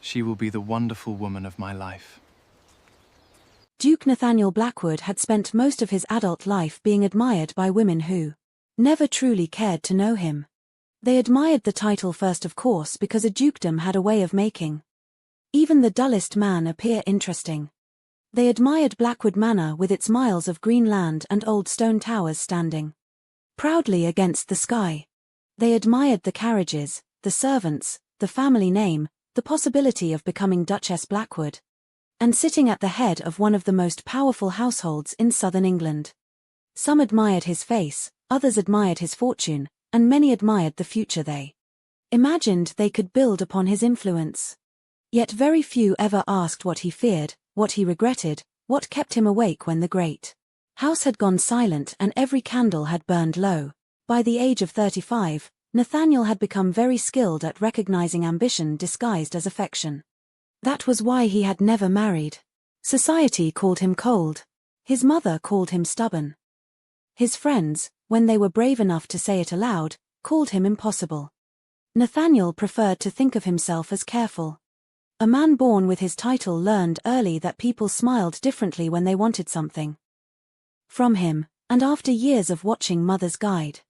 She will be the wonderful woman of my life. Duke Nathaniel Blackwood had spent most of his adult life being admired by women who never truly cared to know him. They admired the title first, of course, because a dukedom had a way of making even the dullest man appear interesting. They admired Blackwood Manor with its miles of green land and old stone towers standing proudly against the sky. They admired the carriages, the servants, the family name, the possibility of becoming Duchess Blackwood, and sitting at the head of one of the most powerful households in southern England. Some admired his face, others admired his fortune, and many admired the future they imagined they could build upon his influence. Yet very few ever asked what he feared, what he regretted, what kept him awake when the great house had gone silent and every candle had burned low. By the age of 35, Nathaniel had become very skilled at recognizing ambition disguised as affection. That was why he had never married. Society called him cold. His mother called him stubborn. His friends, when they were brave enough to say it aloud, called him impossible. Nathaniel preferred to think of himself as careful. A man born with his title learned early that people smiled differently when they wanted something from him, and after years of watching mothers guide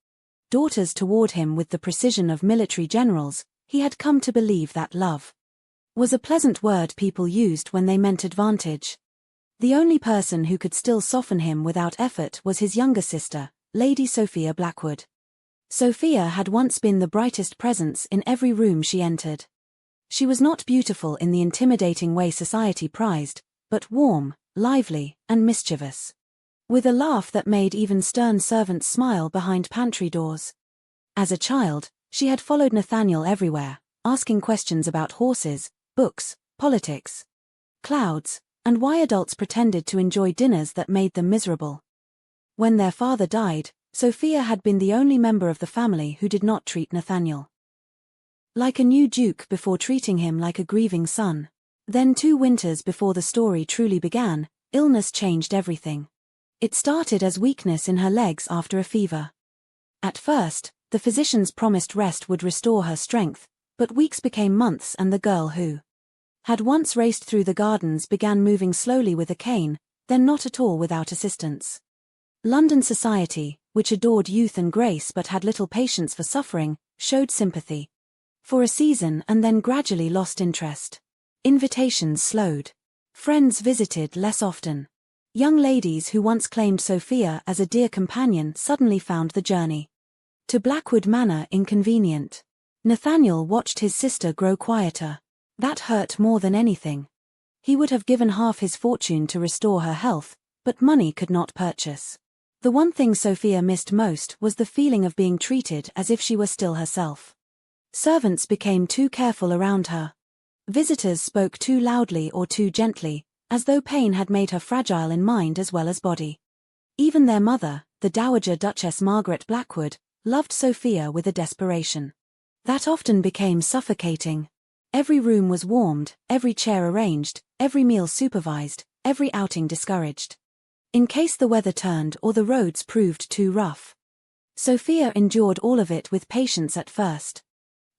daughters toward him with the precision of military generals, he had come to believe that love was a pleasant word people used when they meant advantage. The only person who could still soften him without effort was his younger sister, Lady Sophia Blackwood. Sophia had once been the brightest presence in every room she entered. She was not beautiful in the intimidating way society prized, but warm, lively, and mischievous, with a laugh that made even stern servants smile behind pantry doors. As a child, she had followed Nathaniel everywhere, asking questions about horses, books, politics, clouds, and why adults pretended to enjoy dinners that made them miserable. When their father died, Sophia had been the only member of the family who did not treat Nathaniel like a new duke before treating him like a grieving son. Then 2 winters before the story truly began, illness changed everything. It started as weakness in her legs after a fever. At first, the physicians promised rest would restore her strength, but weeks became months and the girl who had once raced through the gardens began moving slowly with a cane, then not at all without assistance. London society, which adored youth and grace but had little patience for suffering, showed sympathy for a season and then gradually lost interest. Invitations slowed. Friends visited less often. Young ladies who once claimed Sophia as a dear companion suddenly found the journey to Blackwood Manor inconvenient. Nathaniel watched his sister grow quieter. That hurt more than anything. He would have given half his fortune to restore her health, but money could not purchase. The one thing Sophia missed most was the feeling of being treated as if she were still herself. Servants became too careful around her. Visitors spoke too loudly or too gently, as though pain had made her fragile in mind as well as body. Even their mother, the Dowager Duchess Margaret Blackwood, loved Sophia with a desperation that often became suffocating. Every room was warmed, every chair arranged, every meal supervised, every outing discouraged, in case the weather turned or the roads proved too rough. Sophia endured all of it with patience at first.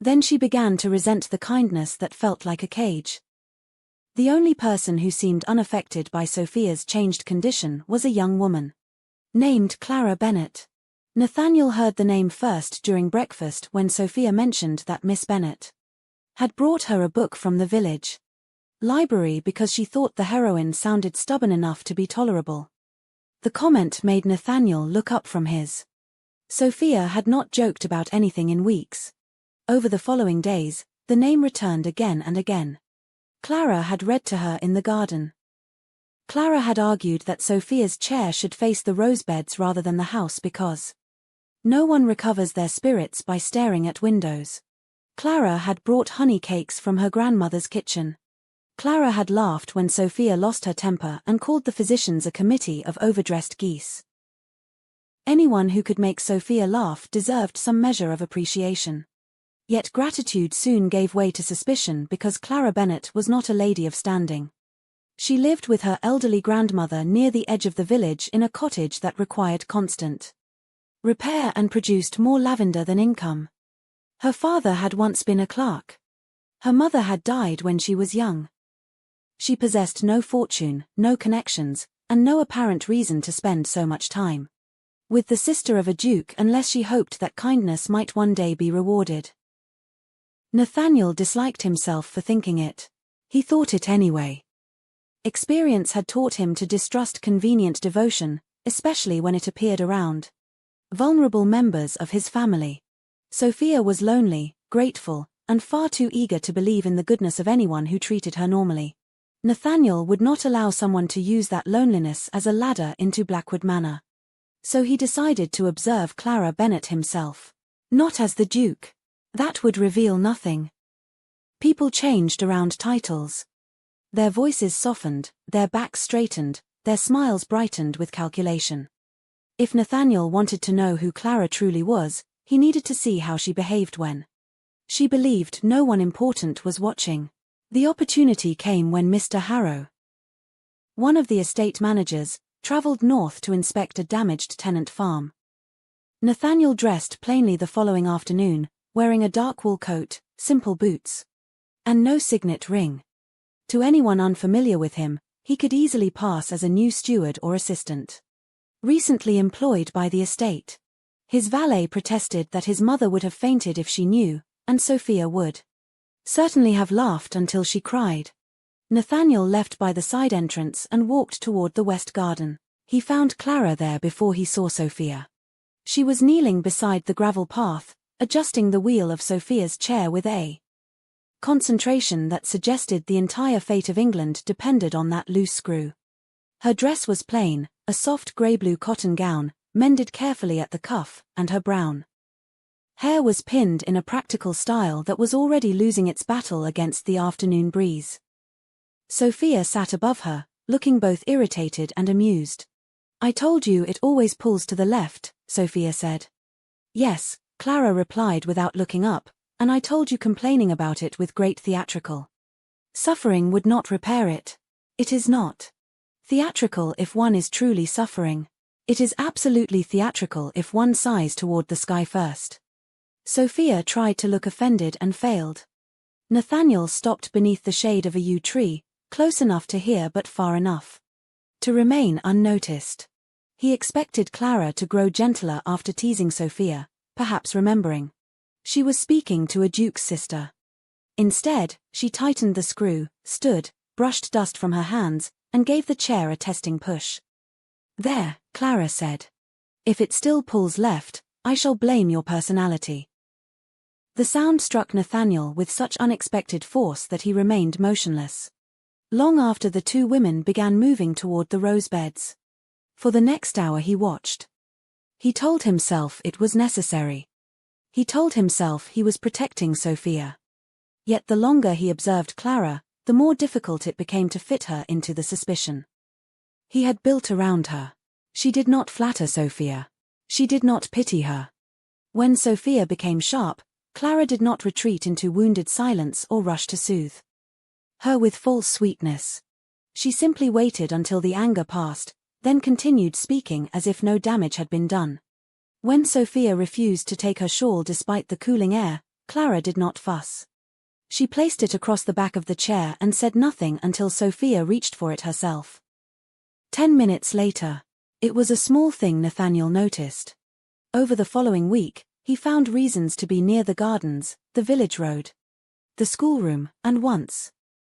Then she began to resent the kindness that felt like a cage. The only person who seemed unaffected by Sophia's changed condition was a young woman named Clara Bennett. Nathaniel heard the name first during breakfast when Sophia mentioned that Miss Bennett had brought her a book from the village library because she thought the heroine sounded stubborn enough to be tolerable. The comment made Nathaniel look up from his. Sophia had not joked about anything in weeks. Over the following days, the name returned again and again. Clara had read to her in the garden. Clara had argued that Sophia's chair should face the rose beds rather than the house because no one recovers their spirits by staring at windows. Clara had brought honey cakes from her grandmother's kitchen. Clara had laughed when Sophia lost her temper and called the physicians a committee of overdressed geese. Anyone who could make Sophia laugh deserved some measure of appreciation. Yet gratitude soon gave way to suspicion because Clara Bennett was not a lady of standing. She lived with her elderly grandmother near the edge of the village in a cottage that required constant repair and produced more lavender than income. Her father had once been a clerk. Her mother had died when she was young. She possessed no fortune, no connections, and no apparent reason to spend so much time with the sister of a duke unless she hoped that kindness might one day be rewarded. Nathaniel disliked himself for thinking it. He thought it anyway. Experience had taught him to distrust convenient devotion, especially when it appeared around vulnerable members of his family. Sophia was lonely, grateful, and far too eager to believe in the goodness of anyone who treated her normally. Nathaniel would not allow someone to use that loneliness as a ladder into Blackwood Manor. So he decided to observe Clara Bennett himself. Not as the Duke. That would reveal nothing. People changed around titles. Their voices softened, their backs straightened, their smiles brightened with calculation. If Nathaniel wanted to know who Clara truly was, he needed to see how she behaved when she believed no one important was watching. The opportunity came when Mr. Harrow, one of the estate managers, traveled north to inspect a damaged tenant farm. Nathaniel dressed plainly the following afternoon, wearing a dark wool coat, simple boots, and no signet ring. To anyone unfamiliar with him, he could easily pass as a new steward or assistant, recently employed by the estate. His valet protested that his mother would have fainted if she knew, and Sophia would certainly have laughed until she cried. Nathaniel left by the side entrance and walked toward the west garden. He found Clara there before he saw Sophia. She was kneeling beside the gravel path, adjusting the wheel of Sophia's chair with a concentration that suggested the entire fate of England depended on that loose screw. Her dress was plain, a soft grey-blue cotton gown, mended carefully at the cuff, and her brown hair was pinned in a practical style that was already losing its battle against the afternoon breeze. Sophia sat above her, looking both irritated and amused. "I told you it always pulls to the left," Sophia said. "Yes," Clara replied without looking up, "and I told you complaining about it with great theatrical suffering would not repair it. It is not theatrical if one is truly suffering. It is absolutely theatrical if one sighs toward the sky first." Sophia tried to look offended and failed. Nathaniel stopped beneath the shade of a yew tree, close enough to hear but far enough to remain unnoticed. He expected Clara to grow gentler after teasing Sophia, perhaps remembering she was speaking to a duke's sister. Instead, she tightened the screw, stood, brushed dust from her hands, and gave the chair a testing push. "There," Clara said. "If it still pulls left, I shall blame your personality." The sound struck Nathaniel with such unexpected force that he remained motionless long after the two women began moving toward the rose beds. For the next hour he watched. He told himself it was necessary. He told himself he was protecting Sophia. Yet the longer he observed Clara, the more difficult it became to fit her into the suspicion he had built around her. She did not flatter Sophia. She did not pity her. When Sophia became sharp, Clara did not retreat into wounded silence or rush to soothe her with false sweetness. She simply waited until the anger passed, then continued speaking as if no damage had been done. When Sophia refused to take her shawl despite the cooling air, Clara did not fuss. She placed it across the back of the chair and said nothing until Sophia reached for it herself. 10 minutes later. It was a small thing Nathaniel noticed. Over the following week, he found reasons to be near the gardens, the village road, the schoolroom, and once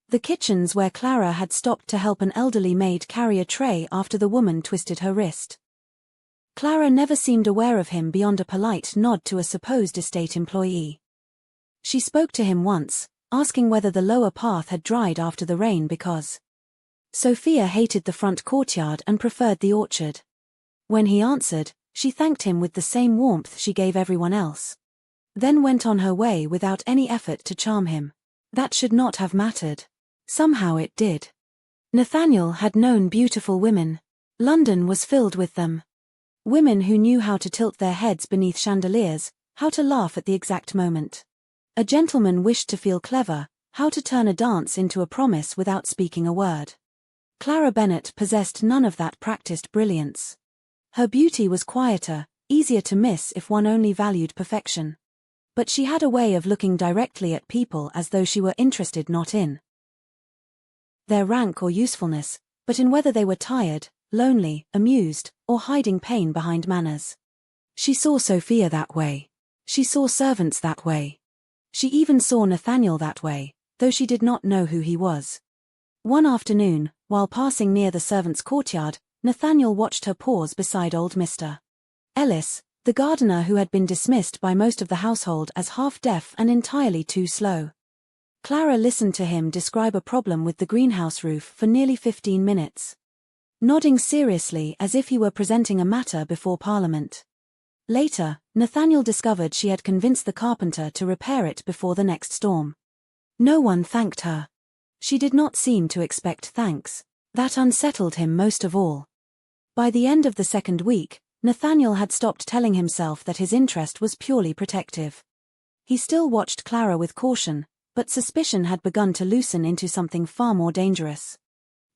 the kitchens where Clara had stopped to help an elderly maid carry a tray after the woman twisted her wrist. Clara never seemed aware of him beyond a polite nod to a supposed estate employee. She spoke to him once, asking whether the lower path had dried after the rain because Sophia hated the front courtyard and preferred the orchard. When he answered, she thanked him with the same warmth she gave everyone else, then went on her way without any effort to charm him. That should not have mattered. Somehow it did. Nathaniel had known beautiful women. London was filled with them. Women who knew how to tilt their heads beneath chandeliers, how to laugh at the exact moment. A gentleman wished to feel clever, how to turn a dance into a promise without speaking a word. Clara Bennett possessed none of that practiced brilliance. Her beauty was quieter, easier to miss if one only valued perfection. But she had a way of looking directly at people as though she were interested not in their rank or usefulness, but in whether they were tired, lonely, amused, or hiding pain behind manners. She saw Sophia that way. She saw servants that way. She even saw Nathaniel that way, though she did not know who he was. One afternoon, while passing near the servants' courtyard, Nathaniel watched her pause beside old Mr. Ellis, the gardener who had been dismissed by most of the household as half-deaf and entirely too slow. Clara listened to him describe a problem with the greenhouse roof for nearly 15 minutes. Nodding seriously as if he were presenting a matter before Parliament. Later, Nathaniel discovered she had convinced the carpenter to repair it before the next storm. No one thanked her. She did not seem to expect thanks. That unsettled him most of all. By the end of the second week, Nathaniel had stopped telling himself that his interest was purely protective. He still watched Clara with caution, but suspicion had begun to loosen into something far more dangerous.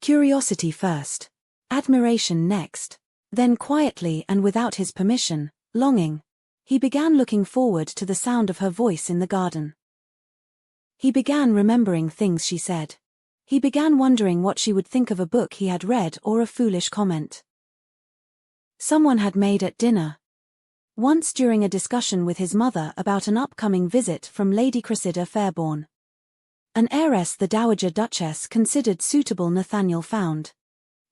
Curiosity first. Admiration next. Then quietly and without his permission, longing. He began looking forward to the sound of her voice in the garden. He began remembering things she said. He began wondering what she would think of a book he had read or a foolish comment someone had made at dinner. Once during a discussion with his mother about an upcoming visit from Lady Cressida Fairborn. An heiress the Dowager Duchess considered suitable, Nathaniel found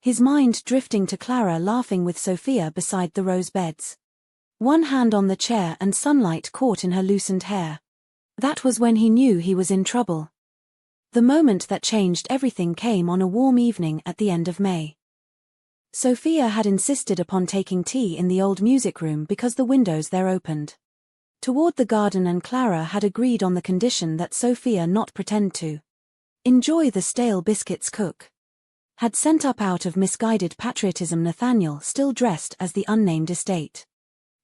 his mind drifting to Clara laughing with Sophia beside the rose beds. One hand on the chair and sunlight caught in her loosened hair. That was when he knew he was in trouble. The moment that changed everything came on a warm evening at the end of May. Sophia had insisted upon taking tea in the old music room because the windows there opened toward the garden, and Clara had agreed on the condition that Sophia not pretend to enjoy the stale biscuits cook had sent up out of misguided patriotism. Nathaniel, still dressed as the unnamed estate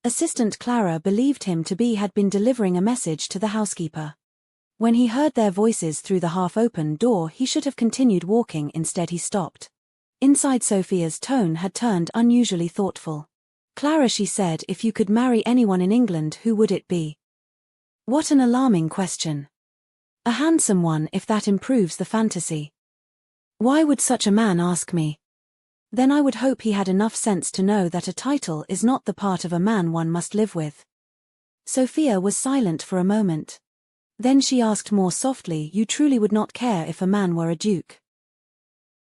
assistant Clara believed him to be, had been delivering a message to the housekeeper. When he heard their voices through the half-open door, he should have continued walking. Instead he stopped. Inside, Sophia's tone had turned unusually thoughtful. "Clara," she said, "if you could marry anyone in England, who would it be?" What an alarming question. A handsome one, if that improves the fantasy. Why would such a man ask me? Then I would hope he had enough sense to know that a title is not the part of a man one must live with. Sophia was silent for a moment. Then she asked more softly, "You truly would not care if a man were a duke?"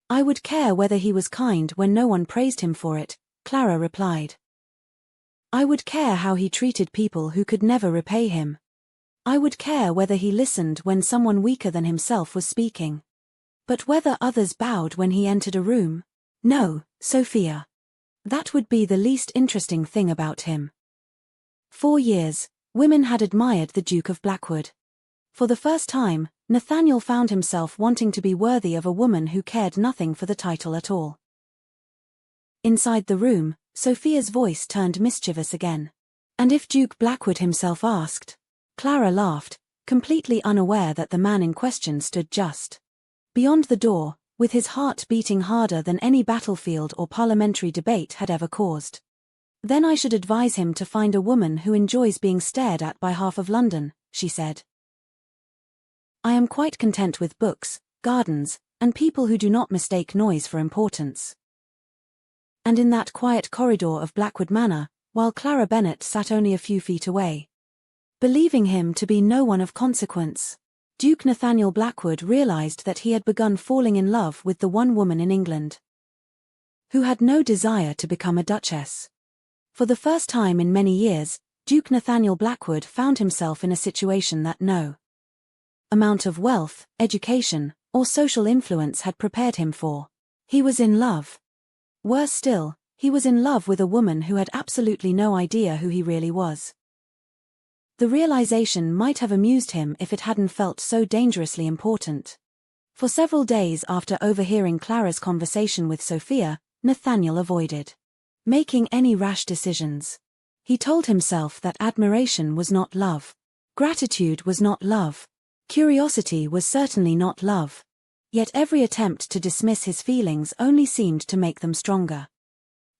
"I would care whether he was kind when no one praised him for it," Clara replied. "I would care how he treated people who could never repay him. I would care whether he listened when someone weaker than himself was speaking. But whether others bowed when he entered a room? No, Sophia. That would be the least interesting thing about him." 4 years, women had admired the Duke of Blackwood. For the first time, Nathaniel found himself wanting to be worthy of a woman who cared nothing for the title at all. Inside the room, Sophia's voice turned mischievous again. "And if Duke Blackwood himself asked?" Clara laughed, completely unaware that the man in question stood just beyond the door, with his heart beating harder than any battlefield or parliamentary debate had ever caused. "Then I should advise him to find a woman who enjoys being stared at by half of London," she said. "I am quite content with books, gardens, and people who do not mistake noise for importance." And in that quiet corridor of Blackwood Manor, while Clara Bennett sat only a few feet away, believing him to be no one of consequence, Duke Nathaniel Blackwood realized that he had begun falling in love with the one woman in England who had no desire to become a duchess. For the first time in many years, Duke Nathaniel Blackwood found himself in a situation that no amount of wealth, education, or social influence had prepared him for. He was in love. Worse still, he was in love with a woman who had absolutely no idea who he really was. The realization might have amused him if it hadn't felt so dangerously important. For several days after overhearing Clara's conversation with Sophia, Nathaniel avoided making any rash decisions. He told himself that admiration was not love. Gratitude was not love. Curiosity was certainly not love. Yet every attempt to dismiss his feelings only seemed to make them stronger.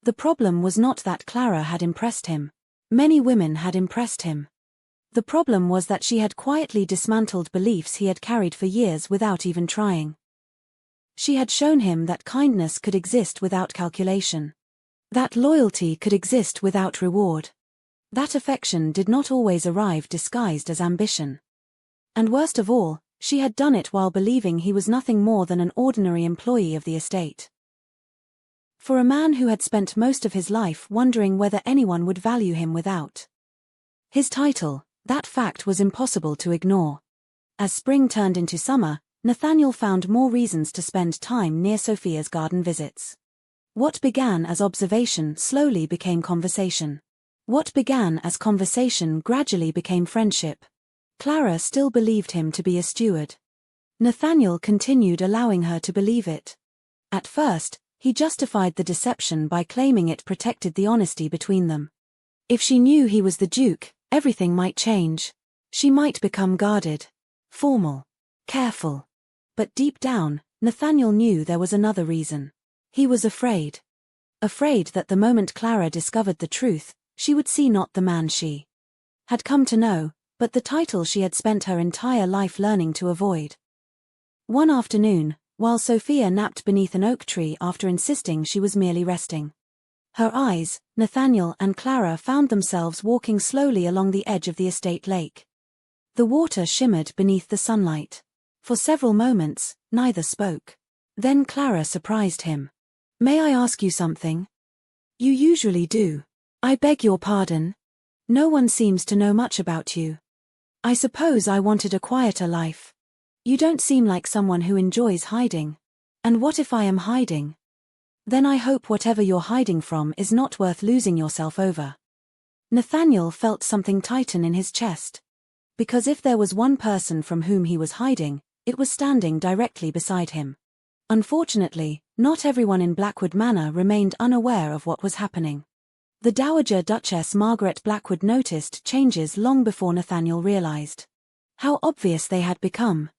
The problem was not that Clara had impressed him. Many women had impressed him. The problem was that she had quietly dismantled beliefs he had carried for years without even trying. She had shown him that kindness could exist without calculation. That loyalty could exist without reward. That affection did not always arrive disguised as ambition. And worst of all, she had done it while believing he was nothing more than an ordinary employee of the estate. For a man who had spent most of his life wondering whether anyone would value him without his title, that fact was impossible to ignore. As spring turned into summer, Nathaniel found more reasons to spend time near Sophia's garden visits. What began as observation slowly became conversation. What began as conversation gradually became friendship. Clara still believed him to be a steward. Nathaniel continued allowing her to believe it. At first, he justified the deception by claiming it protected the honesty between them. If she knew he was the Duke, everything might change. She might become guarded, formal, careful. But deep down, Nathaniel knew there was another reason. He was afraid. Afraid that the moment Clara discovered the truth, she would see not the man she had come to know, but the title she had spent her entire life learning to avoid. One afternoon, while Sophia napped beneath an oak tree after insisting she was merely resting, her eyes, Nathaniel and Clara found themselves walking slowly along the edge of the estate lake. The water shimmered beneath the sunlight. For several moments, neither spoke. Then Clara surprised him. "May I ask you something?" "You usually do." "I beg your pardon. No one seems to know much about you." "I suppose I wanted a quieter life." "You don't seem like someone who enjoys hiding." "And what if I am hiding?" "Then I hope whatever you're hiding from is not worth losing yourself over." Nathaniel felt something tighten in his chest. Because if there was one person from whom he was hiding, it was standing directly beside him. Unfortunately, not everyone in Blackwood Manor remained unaware of what was happening. The Dowager Duchess Margaret Blackwood noticed changes long before Nathaniel realized how obvious they had become.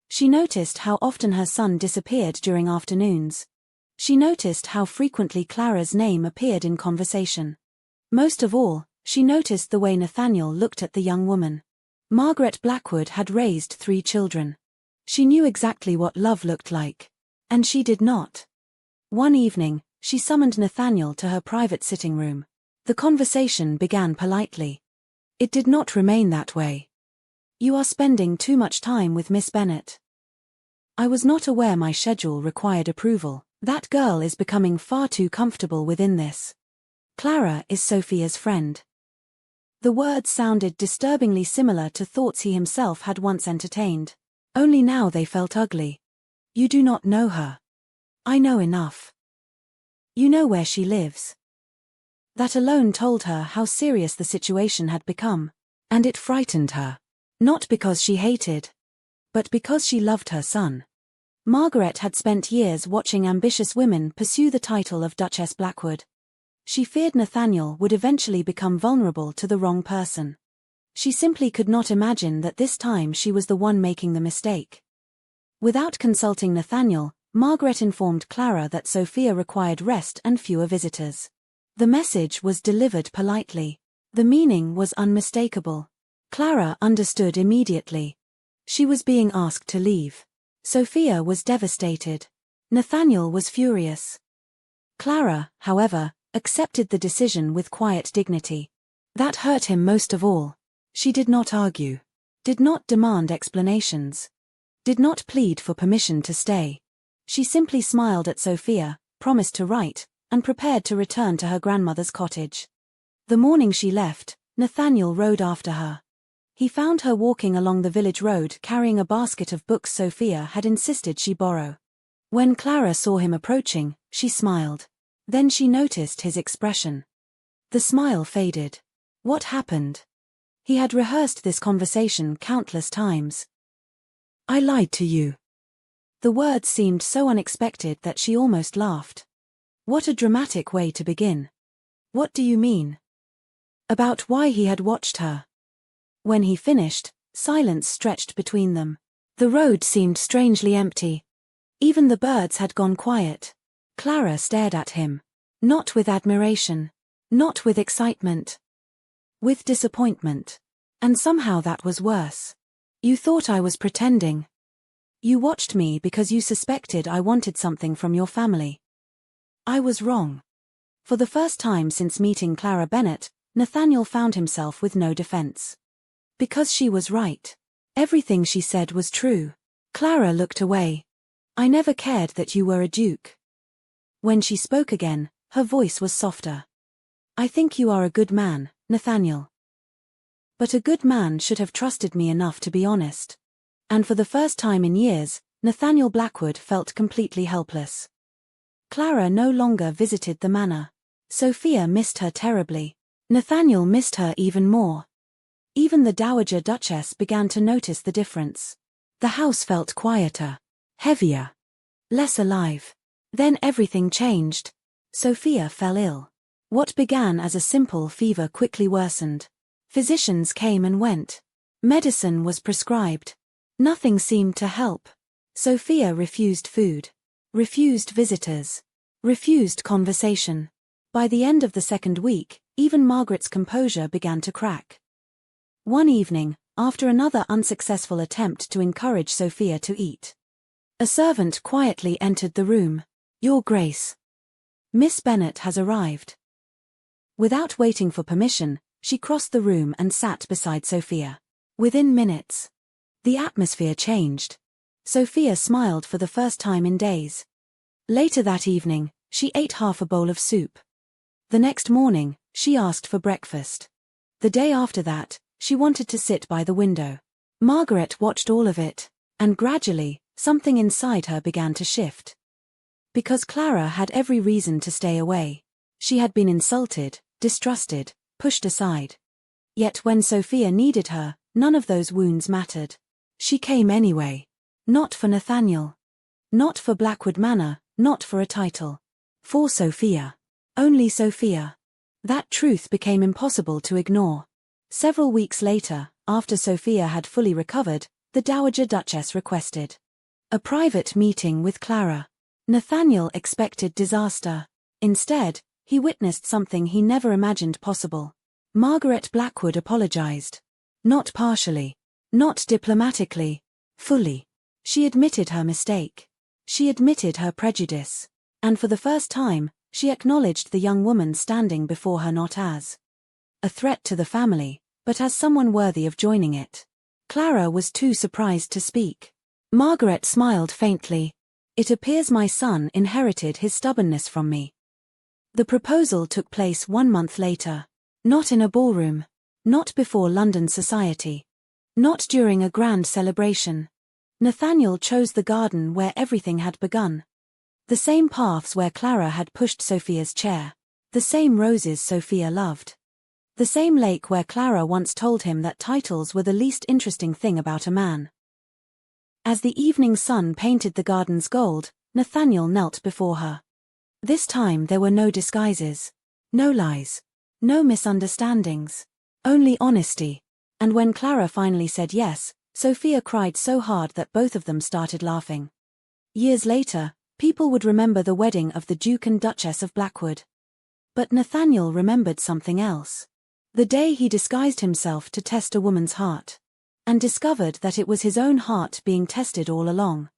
She noticed how often her son disappeared during afternoons. She noticed how frequently Clara's name appeared in conversation. Most of all, she noticed the way Nathaniel looked at the young woman. Margaret Blackwood had raised 3 children. She knew exactly what love looked like. And she did not. One evening, she summoned Nathaniel to her private sitting room. The conversation began politely. It did not remain that way. "You are spending too much time with Miss Bennett." "I was not aware my schedule required approval. That girl is becoming far too comfortable within this." "Clara is Sophia's friend." The words sounded disturbingly similar to thoughts he himself had once entertained. Only now they felt ugly. "You do not know her." "I know enough." "You know where she lives." That alone told her how serious the situation had become. And it frightened her. Not because she hated, but because she loved her son. Margaret had spent years watching ambitious women pursue the title of Duchess Blackwood. She feared Nathaniel would eventually become vulnerable to the wrong person. She simply could not imagine that this time she was the one making the mistake. Without consulting Nathaniel, Margaret informed Clara that Sophia required rest and fewer visitors. The message was delivered politely. The meaning was unmistakable. Clara understood immediately. She was being asked to leave. Sophia was devastated. Nathaniel was furious. Clara, however, accepted the decision with quiet dignity. That hurt him most of all. She did not argue. Did not demand explanations. Did not plead for permission to stay. She simply smiled at Sophia, promised to write, and prepared to return to her grandmother's cottage. The morning she left, Nathaniel rode after her. He found her walking along the village road carrying a basket of books Sophia had insisted she borrow. When Clara saw him approaching, she smiled. Then she noticed his expression. The smile faded. What happened? He had rehearsed this conversation countless times. "I lied to you." The words seemed so unexpected that she almost laughed. What a dramatic way to begin. "What do you mean?" About why he had watched her. When he finished, silence stretched between them. The road seemed strangely empty. Even the birds had gone quiet. Clara stared at him. Not with admiration. Not with excitement. With disappointment. And somehow that was worse. You thought I was pretending. You watched me because you suspected I wanted something from your family. I was wrong. For the first time since meeting Clara Bennett, Nathaniel found himself with no defense. Because she was right. Everything she said was true. Clara looked away. I never cared that you were a duke. When she spoke again, her voice was softer. I think you are a good man, Nathaniel. But a good man should have trusted me enough to be honest. And for the first time in years, Nathaniel Blackwood felt completely helpless. Clara no longer visited the manor. Sophia missed her terribly. Nathaniel missed her even more. Even the Dowager Duchess began to notice the difference. The house felt quieter, heavier, less alive. Then everything changed. Sophia fell ill. What began as a simple fever quickly worsened. Physicians came and went. Medicine was prescribed. Nothing seemed to help. Sophia refused food, refused visitors, refused conversation. By the end of the second week, even Margaret's composure began to crack. One evening, after another unsuccessful attempt to encourage Sophia to eat, a servant quietly entered the room. Your Grace, Miss Bennet has arrived. Without waiting for permission, she crossed the room and sat beside Sophia. Within minutes, the atmosphere changed. Sophia smiled for the first time in days. Later that evening, she ate half a bowl of soup. The next morning, she asked for breakfast. The day after that, she wanted to sit by the window. Margaret watched all of it, and gradually, something inside her began to shift. Because Clara had every reason to stay away. She had been insulted, distrusted, pushed aside. Yet when Sophia needed her, none of those wounds mattered. She came anyway. Not for Nathaniel. Not for Blackwood Manor, not for a title. For Sophia. Only Sophia. That truth became impossible to ignore. Several weeks later, after Sophia had fully recovered, the Dowager Duchess requested a private meeting with Clara. Nathaniel expected disaster. Instead, he witnessed something he never imagined possible. Margaret Blackwood apologized. Not partially. Not diplomatically. Fully. She admitted her mistake. She admitted her prejudice. And for the first time, she acknowledged the young woman standing before her not as a threat to the family, but as someone worthy of joining it. Clara was too surprised to speak. Margaret smiled faintly. It appears my son inherited his stubbornness from me. The proposal took place 1 month later. Not in a ballroom. Not before London society. Not during a grand celebration. Nathaniel chose the garden where everything had begun. The same paths where Clara had pushed Sophia's chair. The same roses Sophia loved. The same lake where Clara once told him that titles were the least interesting thing about a man. As the evening sun painted the gardens gold, Nathaniel knelt before her. This time there were no disguises. No lies. No misunderstandings. Only honesty. And when Clara finally said yes, Sophia cried so hard that both of them started laughing. Years later, people would remember the wedding of the Duke and Duchess of Blackwood. But Nathaniel remembered something else. The day he disguised himself to test a woman's heart. And discovered that it was his own heart being tested all along.